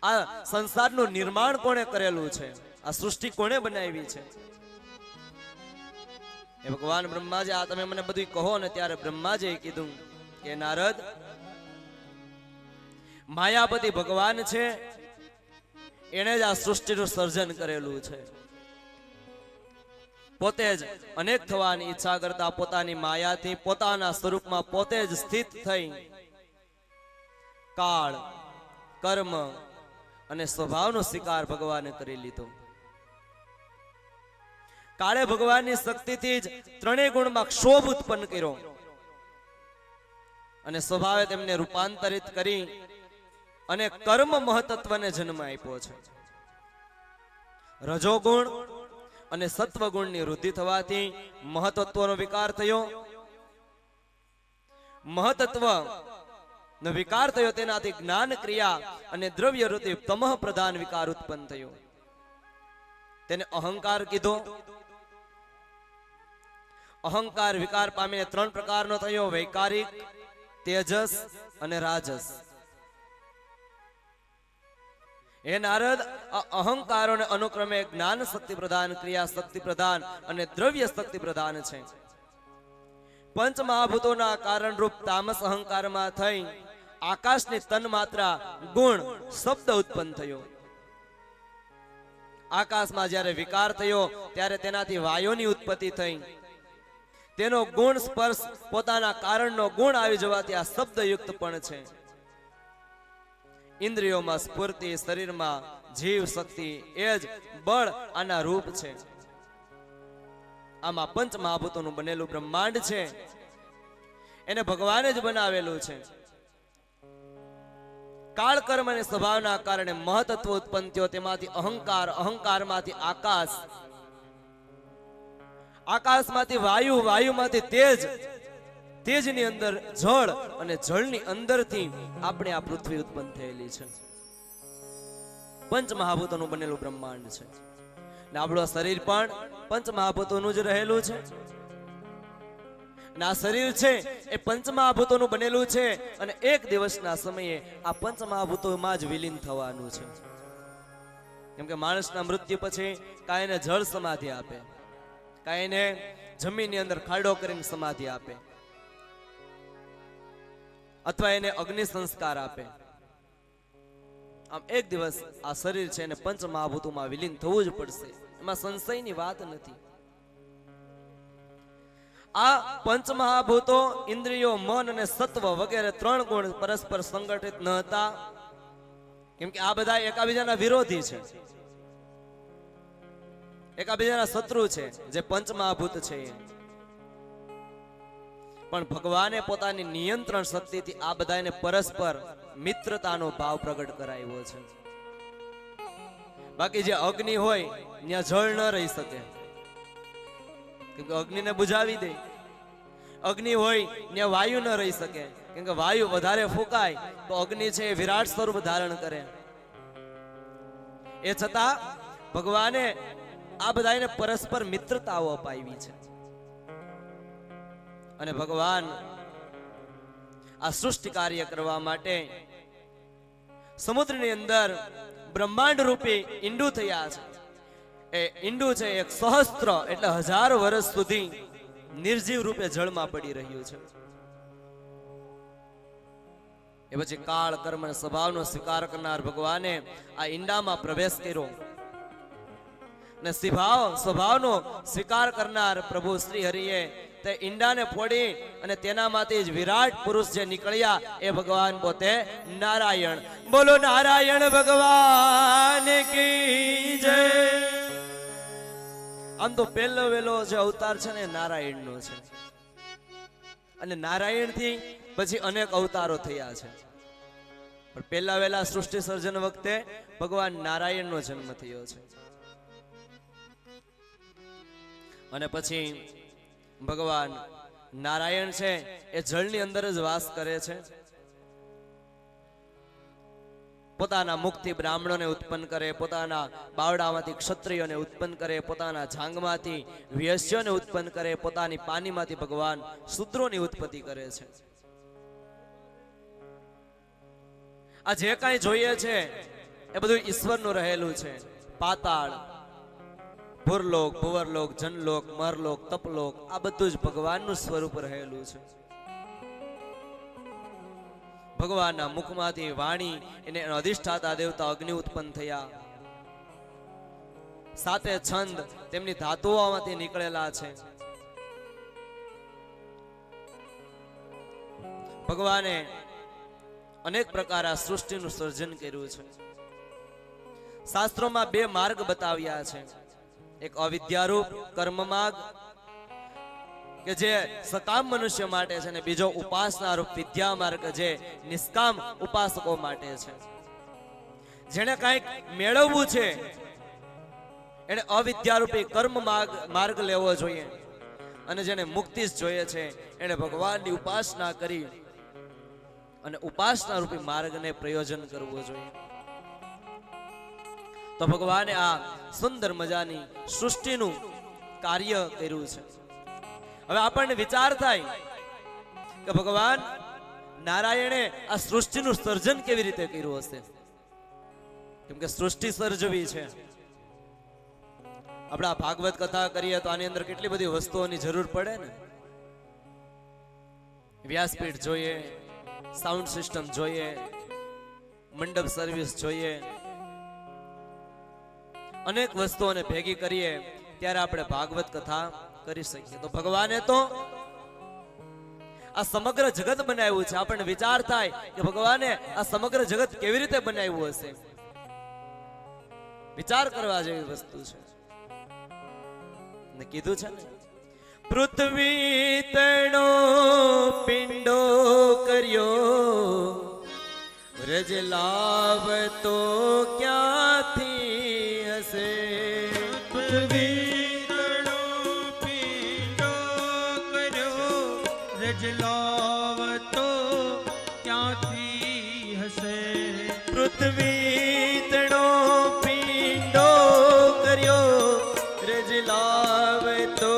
આ સંસારનું નિર્માણ કોણે કરેલું છે? આ સૃષ્ટિ કોણે બનાવી છે? એ ભગવાન બ્રહ્માજી, આ તમે મને બધું કહો ને. ત્યારે બ્રહ્માજીએ કીધું કે નારદ, માયાપતિ ભગવાન છે, એણે જ આ સૃષ્ટિનું સર્જન કરેલું છે. પોતે જ અનેક થવાની ઈચ્છા કરતા પોતાની માયાથી પોતાના સ્વરૂપમાં પોતે જ સ્થિત થઈ કાળ, કર્મ અને સ્વભાવનો સ્વીકાર ભગવાને કરી લીધો. કાળે ભગવાનની શક્તિથી જ ત્રણેય ગુણમાં ક્ષોભ ઉત્પન્ન કર્યો અને સ્વભાવે તેમને રૂપાંતરિત કરી અને કર્મ મહતત્વને જન્મ આપ્યો છે. રજોગુણ અને સત્વગુણની વૃદ્ધિ થવાથી મહતત્વનો વિકાર થયો. મહતત્વ નો વિકાર થયો, તેનાથી જ્ઞાન ક્રિયા અને દ્રવ્ય વૃત્તિ તમઃ પ્રધાન વિકાર ઉત્પન્ન થયો. તેને અહંકાર કીધો. અહંકાર વિકાર પામીને ત્રણ પ્રકારનો થયો: વૈકારિક, તેજસ અને રાજસ. હે નારદ, આ અહંકારોને અનુક્રમે જ્ઞાન શક્તિ પ્રધાન, ક્રિયા શક્તિ પ્રધાન અને દ્રવ્ય શક્તિ પ્રધાન છે. પંચ મહાભૂતોના કારણ રૂપ તામસ અહંકારમાં થઈ આકાશની તન માત્રા ગુણ શબ્દ ઉત્પન્ન થયો. આકાશમાં જ્યારે વિકાર થયો ત્યારે તેનાથી વાયુની ઉત્પત્તિ થઈ. તેનો ગુણ સ્પર્શ પોતાના કારણનો ગુણ આવી જવાથી આ શબ્દયુક્ત પણ છે. ઇન્દ્રિયોમાં સ્ફૂર્તિ, શરીરમાં જીવ શક્તિ, એ જ બળ આના રૂપ છે. આમાં પંચ મહાભૂતોનું બનેલું બ્રહ્માંડ છે, એને ભગવાને જ બનાવેલું છે. કાળ, કર્મ અને સ્વભાવના કારણે મહતત્વ ઉત્પન્ન થયો. તેમાંથી અહંકાર, અહંકારમાંથી આકાશ, આકાશમાંથી વાયુ, વાયુમાંથી તેજ, તેજની અંદર જળ અને જળની અંદરથી આપણે આ પૃથ્વી ઉત્પન્ન થયેલી છે. પંચ મહાભૂતોનું બનેલું બ્રહ્માંડ છે. ને આપણું શરીર પણ પંચ મહાભૂતોનું જ રહેલું છે. અને આ શરીર છે એ પંચ મહાભૂતોનું બનેલું છે અને એક દિવસના સમયે આ પંચ મહાભૂતોમાં જ વિલીન થવાનું છે. કેમ કે માણસના મૃત્યુ પછી કાંઈ એને જળ સમાધિ આપે, કાંઈ એને જમીનની અંદર ખાડો કરીને સમાધિ આપે, અથવા એને અગ્નિ સંસ્કાર આપે. આમ એક દિવસ આ શરીર છે એને પંચ મહાભૂતોમાં વિલીન થવું જ પડશે. એમાં સંશયની વાત નથી. આ પંચ મહાભૂતો, ઇન્દ્રિયો, મન અને સત્વ વગેરે ત્રણ ગુણ પરસ્પર સંગઠિત ન હતા. કેમ કે આ બધા એકાબીજાના વિરોધી છે, એકાબીજાના શત્રુ છે, જે પંચ મહાભૂત છે. પણ ભગવાને પોતાની નિયંત્રણ શક્તિથી આ બધાને પરસ્પર મિત્રતાનો ભાવ પ્રગટ કરાવ્યો છે. બાકી જે અગ્નિ હોય ત્યાં જળ ન રહી શકે, કેમ કે અગ્નિને બુઝાવી દે. અગ્નિ હોય ત્યાં વાયુ ન રહી શકે, કેમ કે વાયુ વધારે ફૂંકાય તો અગ્નિ છે એ વિરાટ સ્વરૂપ ધારણ કરે. એ છતાં ભગવાને આ બધાને પરસ્પર મિત્રતાઓ અપાવી છે. અને ભગવાન આ સૃષ્ટિ કાર્ય કરવા માટે સમુદ્રની અંદર બ્રહ્માંડ રૂપી ઈંડું થયા છે. એ ઈંડું છે એક સહસ્ત્ર એટલે 1000 વર્ષ સુધી નિર્જીવ રૂપે જળમાં પડી રહ્યું છે. એ પછી કાળ, કર્મ અને સ્વભાવનો સ્વીકાર કરનાર ભગવાને આ ઈંડામાં પ્રવેશ કર્યો અને સ્વભાવનો સ્વીકાર કરનાર પ્રભુ શ્રી હરિએ તે ઈંડાને ફોડી અને તેનામાંથી જ વિરાટ પુરુષ જે નીકળ્યા એ ભગવાન પોતે નારાયણ. બોલો નારાયણ ભગવાન કી જય. આમ તો પહેલો વેલો જે અવતાર છે ને નારાયણનો છે, અને નારાયણ થી પછી અનેક અવતારો થયા છે. પણ પહેલા વેલા સૃષ્ટિ સર્જન વખતે ભગવાન નારાયણનો જન્મ થયો છે. અને પછી ભગવાન નારાયણ છે એ જળની અંદર જ વાસ કરે છે. પોતાના મુખથી બ્રાહ્મણોને ઉત્પન્ન કરે, પોતાના બાવડામાંથી ક્ષત્રિયોને ઉત્પન્ન કરે, પોતાના જાંગમાંથી વ્યસ્યોને ઉત્પન્ન કરે, પોતાની પાનીમાંથી ભગવાન શૂદ્રોની ઉત્પત્તિ કરે છે. આ જે કાંઈ જોઈએ છે એ બધું ઈશ્વરનું રહેલું છે. પાતાળ, ભૂરલોક, ભુવરલોક, જનલોક, મરલોક, તપલોક, આ બધું જ ભગવાનનું સ્વરૂપ રહેલું છે. ભગવાનના મુખમાંથી વાણી એને અધિષ્ઠાતા દેવતા અગ્નિ ઉત્પન્ન થયા. સાતે છંદ તેમની ધાતુઓમાંથી નીકળેલા છે. ભગવાને અનેક પ્રકાર આ સૃષ્ટિનું સર્જન કર્યું છે. શાસ્ત્રોમાં બે માર્ગ બતાવ્યા છે. એક અવિદ્યારૂપ કર્મ માર્ગ કે જે સકામ મનુષ્ય માટે છે, અને બીજો ઉપાસના રૂપ વિદ્યા માર્ગ જે નિષ્કામ ઉપાસકો માટે છે. જેને કંઈક મેળવવું છે એને અવિદ્યારૂપી કર્મ માર્ગ લેવો જોઈએ, અને જેને મુક્તિ જોઈએ છે એને ભગવાનની ઉપાસના કરી અને ઉપાસના રૂપી માર્ગને પ્રયોજન કરવું જોઈએ. તો ભગવાને આ સુંદર મજાની સૃષ્ટિનું કાર્ય કર્યું છે. હવે આપણને વિચાર થાય કે ભગવાન નારાયણે આ સૃષ્ટિનું સર્જન કેવી રીતે કર્યું હશે, કેમ કે સૃષ્ટિ સર્જવી છે. આપણા ભાગવત કથા કરીએ તો આની અંદર કેટલી બધી વસ્તુઓની જરૂર પડે ને. વ્યાસપીઠ જોઈએ, સાઉન્ડ સિસ્ટમ જોઈએ, મંડપ સર્વિસ જોઈએ, અનેક વસ્તુઓને ભેગી કરીએ ત્યારે આપણે ભાગવત કથા કરી શકીએ. તો ભગવાને તો આ સમગ્ર જગત બનાવ્યું છે. આપણને વિચાર થાય કે ભગવાને આ સમગ્ર જગત કેવી રીતે બનાવ્યું હશે. વિચાર કરવા જેવી વસ્તુ છે. ને કીધું છે ને, પૃથ્વી તણો પિંડો કર્યો, વ્રજ લાવ તો ક્યાંથી હશે. પૃથ્વી તણો પિંડો કર્યો, વ્રજ લાવ તો ક્યાંથી હશે. પૃથ્વી તણો પિંડો કર્યો, વ્રજ લાવ તો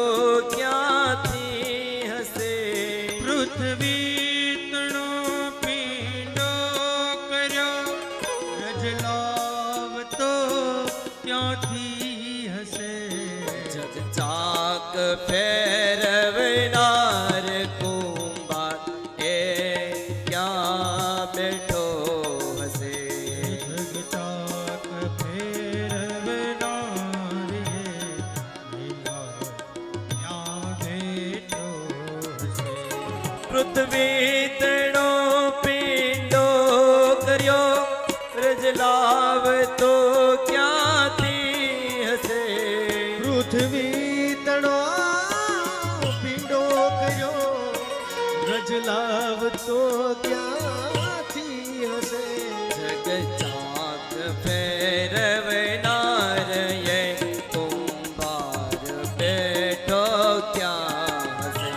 ક્યાંથી હશે. પૃથ્વી તણો પિંડો કર્યો, વ્રજ લાવ તો ક્યાંથી હશે. જગ ચાક ફેરવનાર કુંભાર એ ક્યાં બેઠો હશે. જગચાક ફેરવનાર ક્યાં બેઠો હશે. પૃથ્વી તણો પિંડો કર્યો, વ્રજ લાવ તો ક્યાંથી હશે. પૃથ્વી તણો પિંડો કર્યો, વ્રજ લાવ તો ક્યાંથી હશે. જગ ચાક ફેરવનાર એ કુંભાર બેઠો ક્યાં હશે.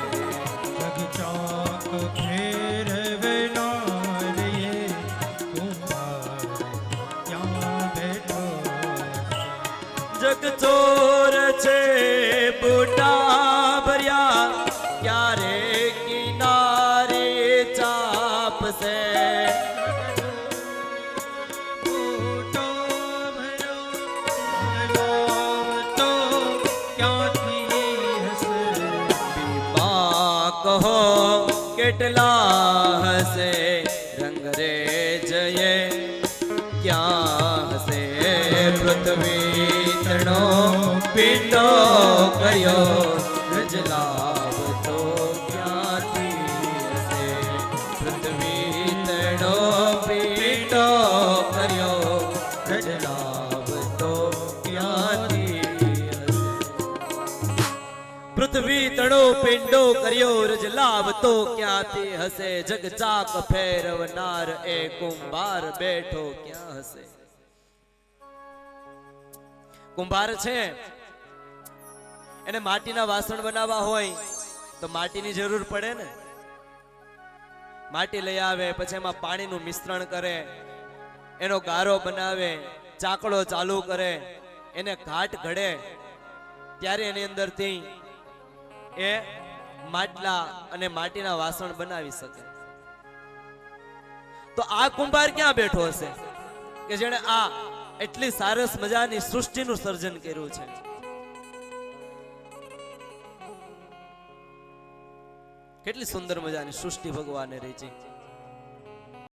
જગચાક ફેરવનાર એ કુંભાર ક્યાં બેઠો હશે. જગ ચોર છે બુટા ભર્યા, ક્યારે કિનારે ચાપશે. મોટો ભર્યો લાવ તો ક્યાંથી હશે. બીમા કહો કેટલા હશે, રંગરેજયે ક્યાં હશે. પૃથ્વી તણો પિંડો કર્યો, વ્રજ લાવ તો ક્યાંથી હશે. પૃથ્વી તણો પિંડો કર્યો, વ્રજ લાવ તો ક્યાંથી હશે. પૃથ્વી તણો પિંડો કર્યો, રજ લાવ તો ક્યાંથી હશે. જગ ચાક ફેરવનાર એ કુંભાર બેઠો ક્યાં હશે. કુંભાર છે એને માટીના વાસણ બનાવવા હોય તો માટીની જરૂર પડે ને. માટી લઈ આવે, પછી એમાં પાણીનું મિશ્રણ કરે, એનો ગારો બનાવે, ચાકડો ચાલુ કરે, એને ઘાટ ઘડે, ત્યારે એની અંદરથી એ માટલા અને માટીના વાસણ બનાવી શકે. તો આ કુંભાર ક્યાં બેઠો હશે કે જેણે આ એટલી સરસ મજાની સૃષ્ટિનું સર્જન કર્યું છે? કેટલી સુંદર મજાની સૃષ્ટિ ભગવાને રચી.